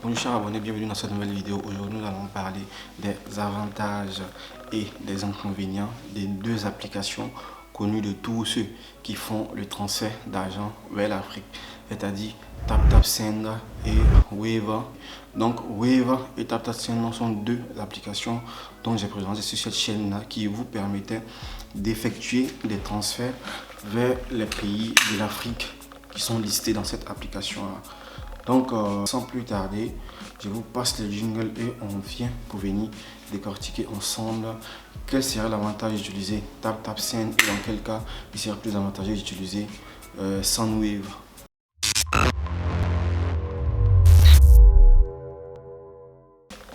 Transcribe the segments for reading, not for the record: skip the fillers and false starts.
Bonjour chers abonnés, bienvenue dans cette nouvelle vidéo. Aujourd'hui nous allons parler des avantages et des inconvénients des deux applications connues de tous ceux qui font le transfert d'argent vers l'Afrique, c'est-à-dire TapTapSend et Wave. Donc Wave et TapTapSend sont deux applications dont j'ai présenté sur cette chaîne-là qui vous permettaient d'effectuer des transferts vers les pays de l'Afrique qui sont listés dans cette application-là. Donc, sans plus tarder, je vous passe le jingle et on vient pour venir décortiquer ensemble quel serait l'avantage d'utiliser TapTapSend et dans quel cas il serait plus avantageux d'utiliser SendWave.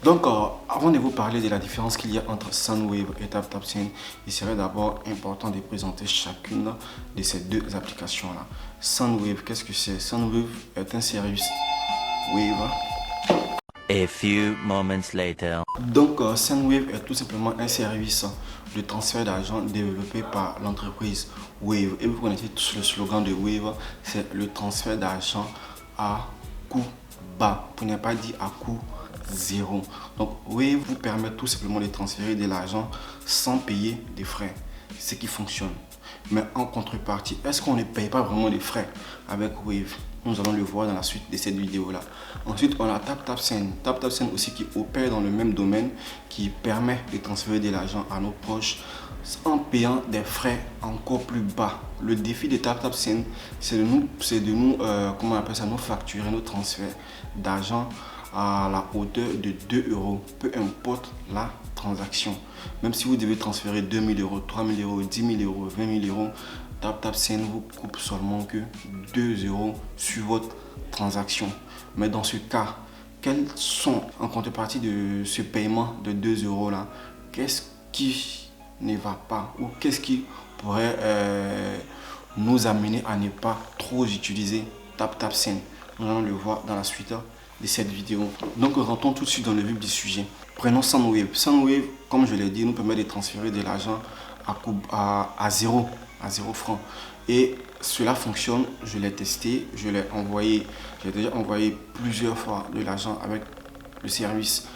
Donc, avant de vous parler de la différence qu'il y a entre SendWave et TapTapSend, il serait d'abord important de présenter chacune de ces deux applications-là. SendWave, qu'est-ce que c'est? SendWave est un service Wave. A few moments later. Donc, SendWave est tout simplement un service de transfert d'argent développé par l'entreprise Wave. Et vous connaissez tous le slogan de Wave, c'est le transfert d'argent à coût bas, pour ne pas dire à coût zéro. Donc, Wave vous permet tout simplement de transférer de l'argent sans payer des frais, ce qui fonctionne. Mais en contrepartie, est-ce qu'on ne paye pas vraiment des frais avec Wave? Nous allons le voir dans la suite de cette vidéo là. Ensuite, on a TapTapSend. TapTapSend aussi qui opère dans le même domaine, qui permet de transférer de l'argent à nos proches en payant des frais encore plus bas. Le défi de TapTapSend, c'est de nous comment on appelle ça, nous facturer nos transferts d'argent à la hauteur de 2 euros, peu importe la transaction. Même si vous devez transférer 2000 euros, 3000 euros, 10 000 euros, 20 000 euros, TapTapSend vous coupe seulement que 2 euros sur votre transaction. Mais dans ce cas, quels sont, en contrepartie de ce paiement de 2 euros là, qu'est-ce qui ne va pas ou qu'est-ce qui pourrait nous amener à ne pas trop utiliser TapTapSend? Nous allons le voir dans la suite de cette vidéo. Donc rentrons tout de suite dans le vif du sujet. Prenons SendWave. SendWave, comme je l'ai dit, nous permet de transférer de l'argent à zéro franc. Et cela fonctionne, je l'ai testé, je l'ai envoyé, j'ai déjà envoyé plusieurs fois de l'argent avec le service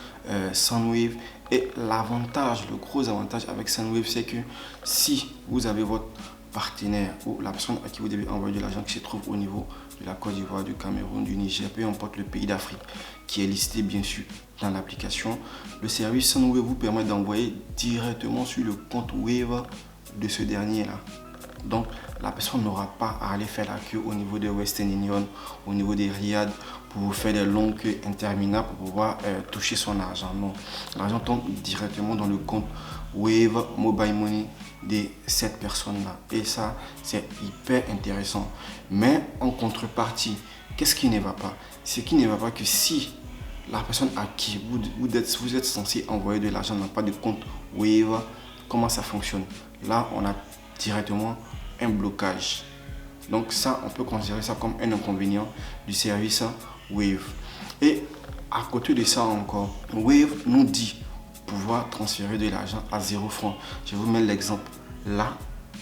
SendWave. Et l'avantage, le gros avantage avec SendWave, c'est que si vous avez votre partenaire ou la personne à qui vous devez envoyer de l'argent qui se trouve au niveau de la Côte d'Ivoire, du Cameroun, du Niger, peu importe le pays d'Afrique qui est listé bien sûr dans l'application, le service SendWave vous permet d'envoyer directement sur le compte Wave de ce dernier là. Donc la personne n'aura pas à aller faire la queue au niveau de Western Union, au niveau des Riyad pour vous faire des longues queues interminables pour pouvoir toucher son argent. Non, l'argent tombe directement dans le compte Wave Mobile Money de cette personne-là. Et ça, c'est hyper intéressant. Mais en contrepartie, qu'est-ce qui ne va pas? Ce qui ne va pas que si la personne à qui vous êtes censé envoyer de l'argent n'a pas de compte Wave, comment ça fonctionne? Là, on a directement un blocage. Donc ça, on peut considérer ça comme un inconvénient du service Wave. Et à côté de ça encore, Wave nous dit pouvoir transférer de l'argent à 0 francs. Je vous mets l'exemple là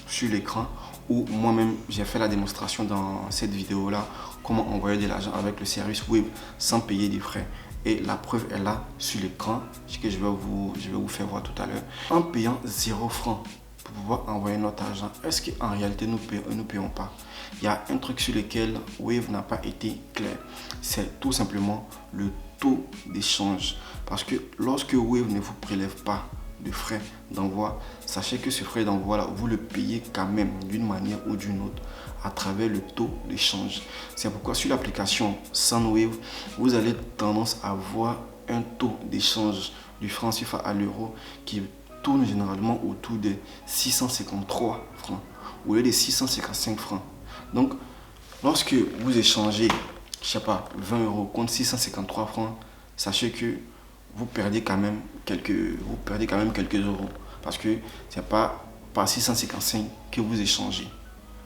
sur l'écran où moi-même j'ai fait la démonstration dans cette vidéo là, comment envoyer de l'argent avec le service Wave sans payer des frais. Et la preuve est là sur l'écran, ce que je vais vous faire voir tout à l'heure. En payant 0 francs pour pouvoir envoyer notre argent, est-ce qu'en réalité nous ne payons pas? Il y a un truc sur lequel Wave n'a pas été clair. C'est tout simplement le taux d'échange. Parce que lorsque Wave ne vous prélève pas de frais d'envoi, sachez que ce frais d'envoi là, vous le payez quand même d'une manière ou d'une autre à travers le taux d'échange. C'est pourquoi sur l'application SendWave, vous allez tendance à voir un taux d'échange du franc CFA à l'euro qui tourne généralement autour de 653 francs au lieu de 655 francs. Donc, lorsque vous échangez, je sais pas, 20 euros contre 653 francs, sachez que vous perdez quand même quelques euros parce que c'est pas par 655 que vous échangez.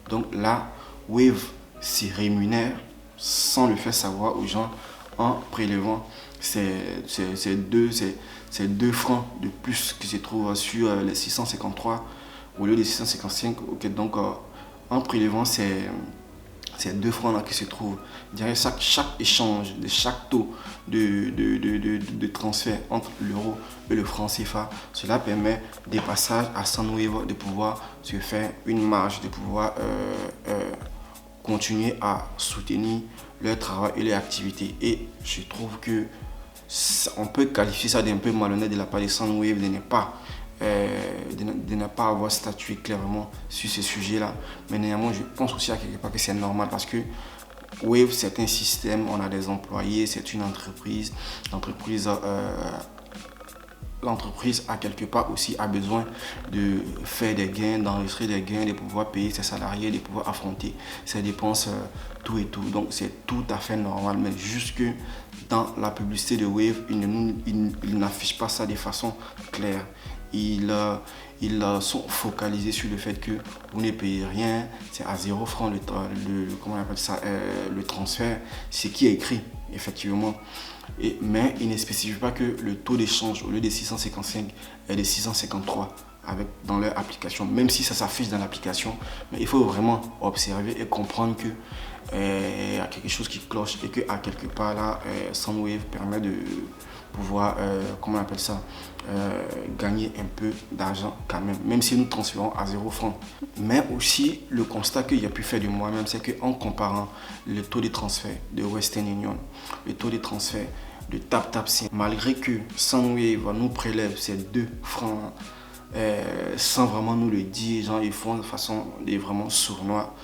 Donc là, Wave s'y rémunère sans le faire savoir aux gens en prélevant ces 2 francs de plus qui se trouvent sur les 653 au lieu des 655. Ok, donc en prélevant ces ces 2 francs là qui se trouvent derrière chaque échange, de chaque taux de transfert entre l'euro et le franc CFA, cela permet des passages à Sunwave de pouvoir se faire une marge, de pouvoir continuer à soutenir leur travail et leur activité. Et je trouve que on peut qualifier ça d'un peu malhonnête de la part de Sunwave de ne pas avoir statué clairement sur ce sujet-là. Mais néanmoins, je pense aussi à quelque part que c'est normal parce que Wave, c'est un système, on a des employés, c'est une entreprise. L'entreprise a quelque part aussi a besoin de faire des gains, d'enregistrer des gains, de pouvoir payer ses salariés, de pouvoir affronter ses dépenses, tout et tout. Donc c'est tout à fait normal, mais juste que dans la publicité de Wave, ils n'affichent pas ça de façon claire. Ils sont focalisés sur le fait que vous ne payez rien, c'est à 0 francs comment on appelle ça, le transfert, ce qui est écrit effectivement. Mais il ne spécifie pas que le taux d'échange au lieu de 655 est de 653 dans leur application, même si ça s'affiche dans l'application. Mais il faut vraiment observer et comprendre que y a quelque chose qui cloche et que à quelque part là, Sunwave permet de pouvoir, comment on appelle ça, gagner un peu d'argent quand même si nous transférons à 0 francs. Mais aussi, le constat qu'il y a pu faire de moi-même, c'est qu'en comparant le taux de transfert de Western Union, le taux de transfert de TapTapSend, malgré que Sunwave nous prélève ces 2 francs sans vraiment nous le dire, genre ils font de façon vraiment sournois,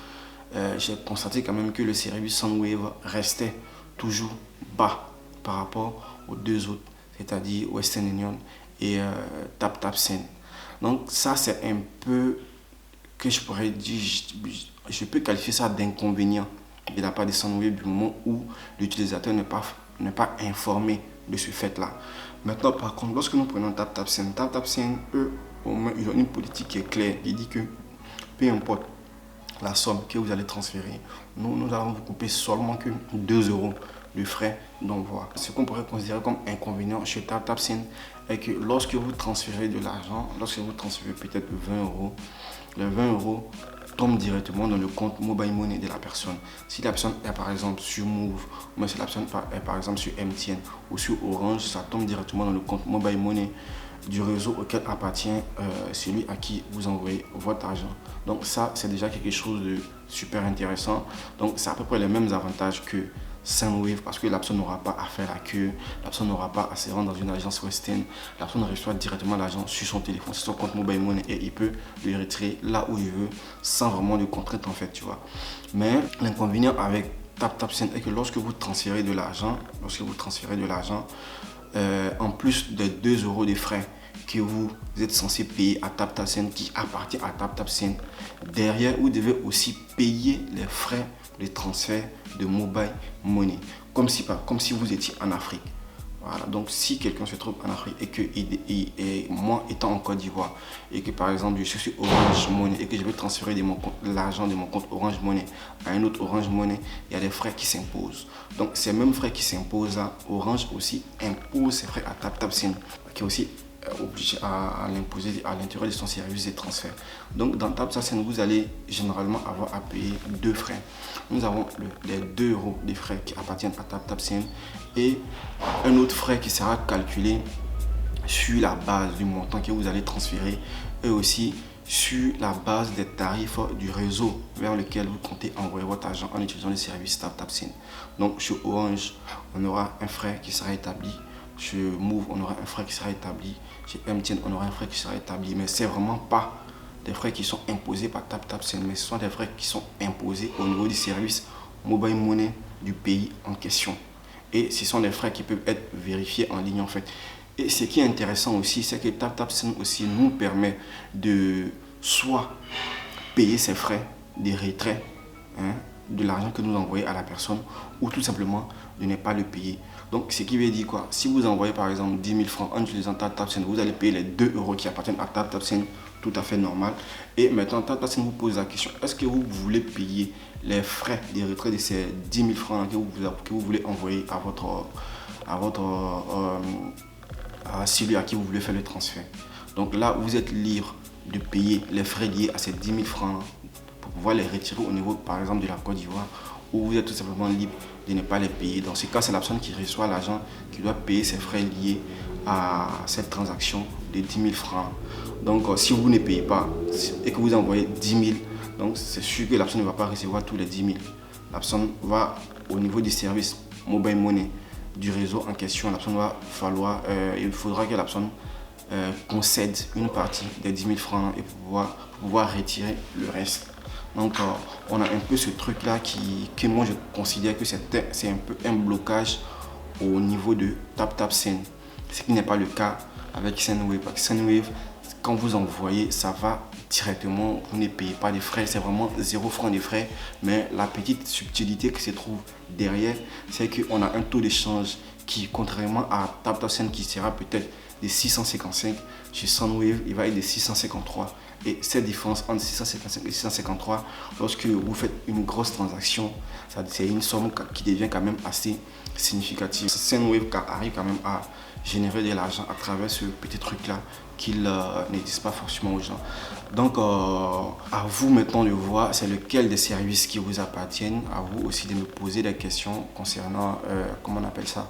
j'ai constaté quand même que le service Sunwave restait toujours bas par rapport aux 2 autres, c'est-à-dire Western Union et TapTapSend. Donc ça c'est un peu que je pourrais dire, je peux qualifier ça d'inconvénient de la part de Sunwave du moment où l'utilisateur n'est pas informé de ce fait-là. Maintenant par contre, lorsque nous prenons TapTapSend, eux au moins ils ont une politique qui est claire, qui dit que peu importe la somme que vous allez transférer, nous allons vous couper seulement que 2 euros de frais d'envoi. Ce qu'on pourrait considérer comme inconvénient chez TapTapSend est que lorsque vous transférez de l'argent, lorsque vous transférez peut-être 20 euros, les 20 euros tombent directement dans le compte mobile money de la personne. Si la personne est par exemple sur Move, ou si la personne est par exemple sur MTN ou sur Orange, ça tombe directement dans le compte mobile money du réseau auquel appartient celui à qui vous envoyez votre argent. Donc ça, c'est déjà quelque chose de super intéressant. Donc c'est à peu près les mêmes avantages que Sunwave parce que la personne n'aura pas à faire la queue, la personne n'aura pas à se rendre dans une agence Western, la personne reçoit directement l'argent sur son téléphone, sur son compte mobile money et il peut le retirer là où il veut sans vraiment de contraintes en fait, tu vois. Mais l'inconvénient avec TapTapSend est que lorsque vous transférez de l'argent, en plus des 2 euros de frais que vous êtes censé payer à TapTapSend qui appartient à TapTapSend, derrière vous devez aussi payer les frais de transfert de mobile money comme si vous étiez en Afrique. Voilà, donc si quelqu'un se trouve en Afrique et moi étant en Côte d'Ivoire et que par exemple je suis sur Orange Money et que je veux transférer l'argent de mon compte Orange Money à un autre Orange Money, il y a des frais qui s'imposent. Donc ces mêmes frais qui s'imposent là, Orange aussi impose ces frais à TapTapSend qui est aussi obligé à l'imposer à l'intérieur de son service de transfert. Donc dans TapTapSend, vous allez généralement avoir à payer 2 frais. Nous avons les 2 euros des frais qui appartiennent à TapTapSend et un autre frais qui sera calculé sur la base du montant que vous allez transférer et aussi sur la base des tarifs du réseau vers lequel vous comptez envoyer votre argent en utilisant le service TapTapSend. Donc chez Orange, on aura un frais qui sera établi. Chez Move, on aura un frais qui sera établi. Chez MTN, on aura un frais qui sera établi. Mais ce n'est vraiment pas des frais qui sont imposés par TapTapSend, mais ce sont des frais qui sont imposés au niveau du service mobile money du pays en question. Et ce sont des frais qui peuvent être vérifiés en ligne en fait. Et ce qui est intéressant aussi, c'est que TapTapSend aussi nous permet de soit payer ces frais de retrait de l'argent que nous envoyons à la personne ou tout simplement de ne pas le payer. Donc ce qui veut dire quoi? Si vous envoyez par exemple 10 000 francs en utilisant TapTapSend, vous allez payer les 2 euros qui appartiennent à TapTapSend, tout à fait normal. Et maintenant TapTapSend vous pose la question, est-ce que vous voulez payer les frais de retrait de ces 10 000 francs que vous voulez envoyer à celui à qui vous voulez faire le transfert? Donc là vous êtes libre de payer les frais liés à ces 10 000 francs pour pouvoir les retirer au niveau par exemple de la Côte d'Ivoire, où vous êtes tout simplement libre de ne pas les payer. Dans ce cas, c'est la personne qui reçoit l'argent qui doit payer ses frais liés à cette transaction de 10 000 francs. Donc si vous ne payez pas et que vous envoyez 10 000, donc c'est sûr que la personne ne va pas recevoir tous les 10 000. La personne va au niveau du service mobile money du réseau en question, il faudra que la personne concède une partie des 10 000 francs et pour pouvoir retirer le reste. Donc on a un peu ce truc là que moi je considère que c'est un peu un blocage au niveau de TapTapSend, ce qui n'est pas le cas avec Sendwave. Avec Sendwave, quand vous envoyez, ça va directement, vous ne payez pas de frais, c'est vraiment 0 francs de frais. Mais la petite subtilité qui se trouve derrière, c'est qu'on a un taux d'échange qui, contrairement à TapTapSend qui sera peut-être de 655, chez Sendwave il va être de 653. Et cette différence entre 655 et 653, lorsque vous faites une grosse transaction, c'est une somme qui devient quand même assez significative. Sendwave arrive quand même à générer de l'argent à travers ce petit truc là qu'ils ne disent pas forcément aux gens. Donc à vous maintenant de voir c'est lequel des services qui vous appartiennent, à vous aussi de me poser des questions concernant comment on appelle ça,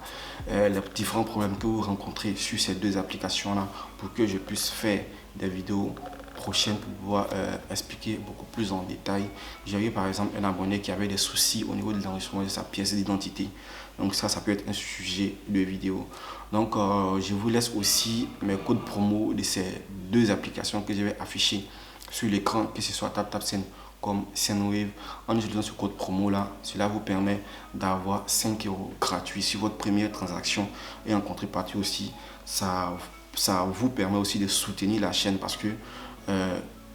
les différents problèmes que vous rencontrez sur ces deux applications là, pour que je puisse faire des vidéos prochaine pour pouvoir expliquer beaucoup plus en détail. J'ai eu par exemple un abonné qui avait des soucis au niveau de l'enregistrement de sa pièce d'identité. Donc ça peut être un sujet de vidéo. Donc je vous laisse aussi mes codes promo de ces deux applications que je vais afficher sur l'écran, que ce soit TapTapSend comme Sendwave. En utilisant ce code promo là, cela vous permet d'avoir 5 € gratuits sur votre première transaction, et en contrepartie aussi ça vous permet aussi de soutenir la chaîne, parce que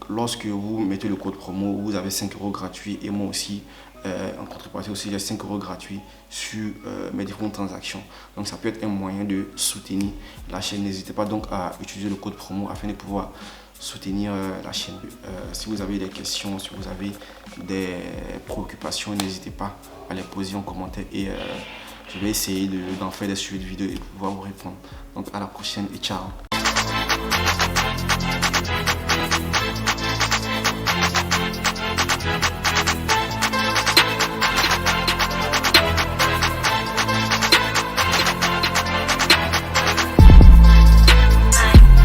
lorsque vous mettez le code promo, vous avez 5 € gratuits, et moi aussi en contrepartie aussi j'ai 5 € gratuits sur mes différentes transactions. Donc ça peut être un moyen de soutenir la chaîne. N'hésitez pas donc à utiliser le code promo afin de pouvoir soutenir la chaîne. Si vous avez des questions, si vous avez des préoccupations, n'hésitez pas à les poser en commentaire, et je vais essayer d'en faire des suites de vidéos et de pouvoir vous répondre. Donc à la prochaine et ciao.